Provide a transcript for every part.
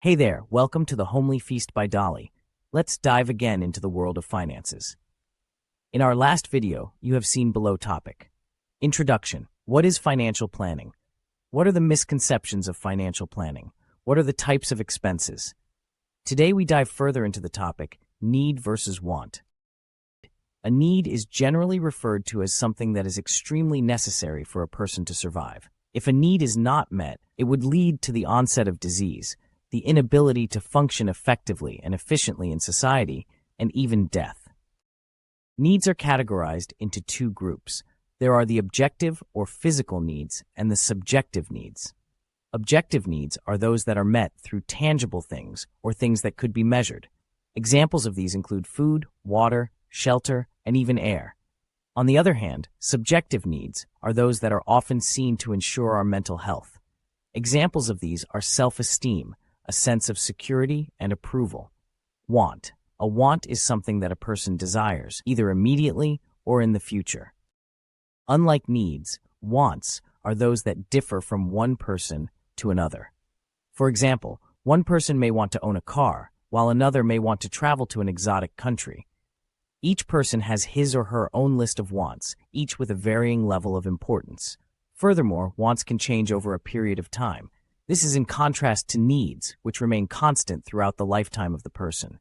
Hey there, welcome to the Homely Feast by Dolly. Let's dive again into the world of finances. In our last video, you have seen below topic. Introduction. What is financial planning? What are the misconceptions of financial planning? What are the types of expenses? Today we dive further into the topic, need versus want. A need is generally referred to as something that is extremely necessary for a person to survive. If a need is not met, it would lead to the onset of disease, the inability to function effectively and efficiently in society, and even death. Needs are categorized into two groups. There are the objective or physical needs and the subjective needs. Objective needs are those that are met through tangible things or things that could be measured. Examples of these include food, water, shelter, and even air. On the other hand, subjective needs are those that are often seen to ensure our mental health. Examples of these are self-esteem, a sense of security and approval. Want. A want is something that a person desires, either immediately or in the future. Unlike needs, wants are those that differ from one person to another. For example, one person may want to own a car, while another may want to travel to an exotic country. Each person has his or her own list of wants, each with a varying level of importance. Furthermore, wants can change over a period of time. This is in contrast to needs, which remain constant throughout the lifetime of the person.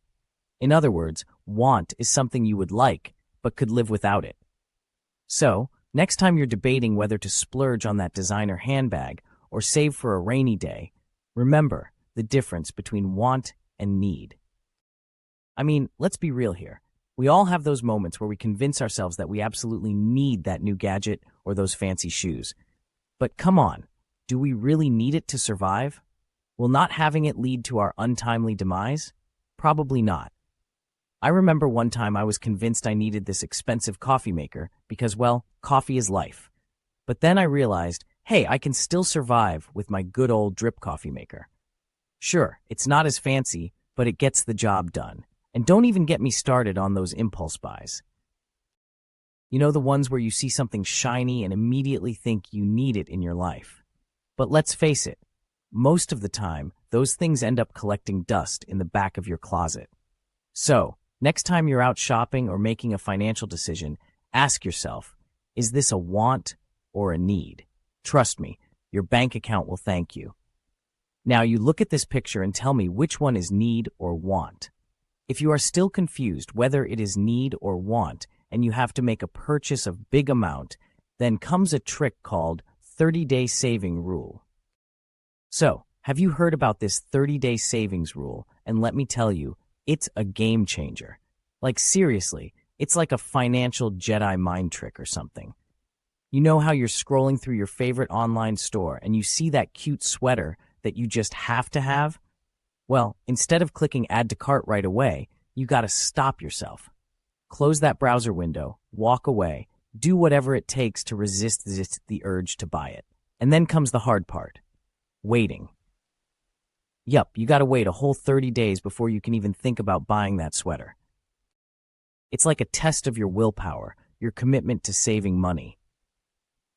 In other words, want is something you would like, but could live without it. So, next time you're debating whether to splurge on that designer handbag or save for a rainy day, remember the difference between want and need. I mean, let's be real here. We all have those moments where we convince ourselves that we absolutely need that new gadget or those fancy shoes. But come on. Do we really need it to survive? Will not having it lead to our untimely demise? Probably not. I remember one time I was convinced I needed this expensive coffee maker because, well, coffee is life. But then I realized, hey, I can still survive with my good old drip coffee maker. Sure, it's not as fancy, but it gets the job done. And don't even get me started on those impulse buys. You know, the ones where you see something shiny and immediately think you need it in your life. But let's face it, most of the time, those things end up collecting dust in the back of your closet. So, next time you're out shopping or making a financial decision, ask yourself, is this a want or a need? Trust me, your bank account will thank you. Now you look at this picture and tell me which one is need or want. If you are still confused whether it is need or want and you have to make a purchase of big amount, then comes a trick called 30-day saving rule. So, have you heard about this 30-day savings rule? And let me tell you, it's a game changer. Like seriously, it's like a financial Jedi mind trick or something. You know how you're scrolling through your favorite online store and you see that cute sweater that you just have to have? Well, instead of clicking add to cart right away, you gotta stop yourself. Close that browser window, walk away, do whatever it takes to resist the urge to buy it. And then comes the hard part. Waiting. Yup, you gotta wait a whole 30 days before you can even think about buying that sweater. It's like a test of your willpower, your commitment to saving money.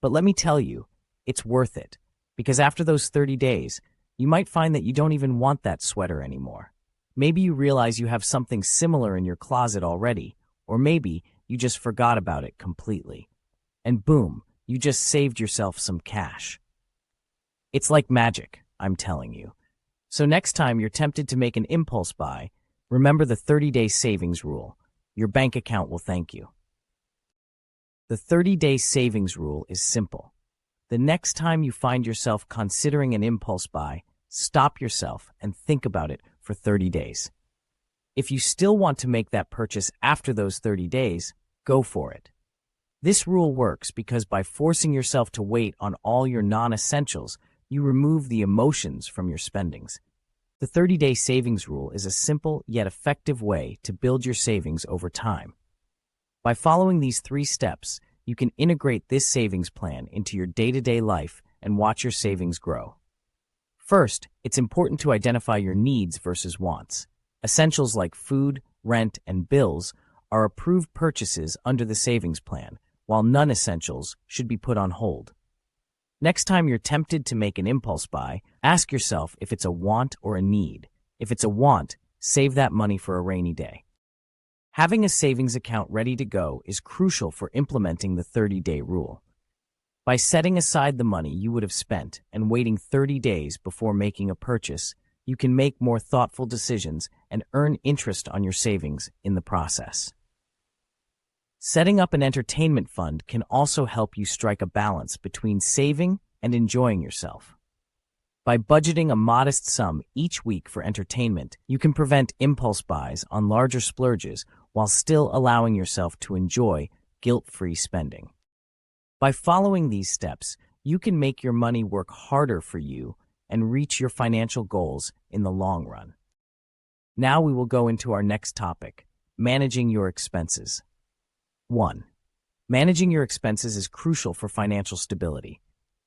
But let me tell you, it's worth it. Because after those 30 days, you might find that you don't even want that sweater anymore. Maybe you realize you have something similar in your closet already, or maybe you just forgot about it completely. And boom, you just saved yourself some cash. It's like magic, I'm telling you. So next time you're tempted to make an impulse buy, remember the 30-day savings rule. Your bank account will thank you. The 30-day savings rule is simple. The next time you find yourself considering an impulse buy, stop yourself and think about it for 30 days. If you still want to make that purchase after those 30 days, go for it. This rule works because by forcing yourself to wait on all your non-essentials, you remove the emotions from your spendings. The 30-day savings rule is a simple yet effective way to build your savings over time. By following these 3 steps, you can integrate this savings plan into your day-to-day life and watch your savings grow. First, it's important to identify your needs versus wants. Essentials like food, rent, and bills are approved purchases under the savings plan, while non-essentials should be put on hold. Next time you're tempted to make an impulse buy, ask yourself if it's a want or a need. If it's a want, save that money for a rainy day. Having a savings account ready to go is crucial for implementing the 30-day rule. By setting aside the money you would have spent and waiting 30 days before making a purchase, you can make more thoughtful decisions and earn interest on your savings in the process. Setting up an entertainment fund can also help you strike a balance between saving and enjoying yourself. By budgeting a modest sum each week for entertainment, you can prevent impulse buys on larger splurges while still allowing yourself to enjoy guilt-free spending. By following these steps, you can make your money work harder for you and reach your financial goals in the long run. Now we will go into our next topic, managing your expenses. 1. Managing your expenses is crucial for financial stability.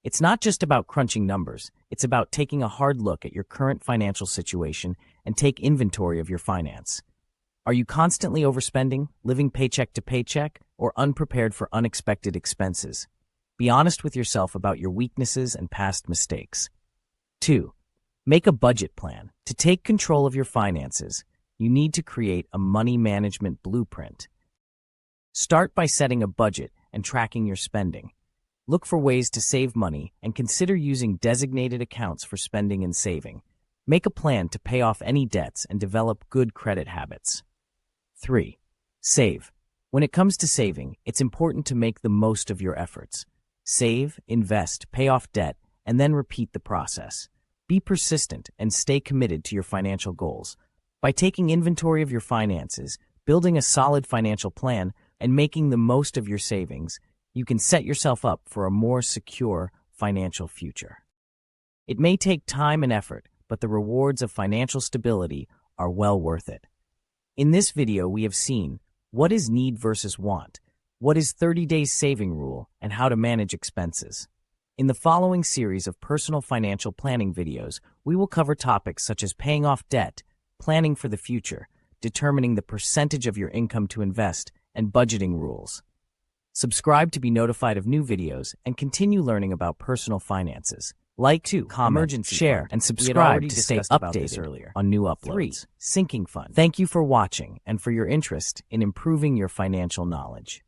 It's not just about crunching numbers, it's about taking a hard look at your current financial situation and take inventory of your finance. Are you constantly overspending, living paycheck to paycheck, or unprepared for unexpected expenses? Be honest with yourself about your weaknesses and past mistakes. 2. Make a budget plan. To take control of your finances, you need to create a money management blueprint. Start by setting a budget and tracking your spending. Look for ways to save money and consider using designated accounts for spending and saving. Make a plan to pay off any debts and develop good credit habits. 3. Save. When it comes to saving, it's important to make the most of your efforts. Save, invest, pay off debt, and then repeat the process. Be persistent and stay committed to your financial goals. By taking inventory of your finances, building a solid financial plan, and making the most of your savings, you can set yourself up for a more secure financial future. It may take time and effort, but the rewards of financial stability are well worth it. In this video, we have seen what is need versus want, what is 30 days saving rule, and how to manage expenses. In the following series of personal financial planning videos, we will cover topics such as paying off debt, planning for the future, determining the percentage of your income to invest, and budgeting rules. Subscribe to be notified of new videos and continue learning about personal finances. Like, comment, share, and subscribe to stay updated on new uploads. 3. Sinking fund. Thank you for watching and for your interest in improving your financial knowledge.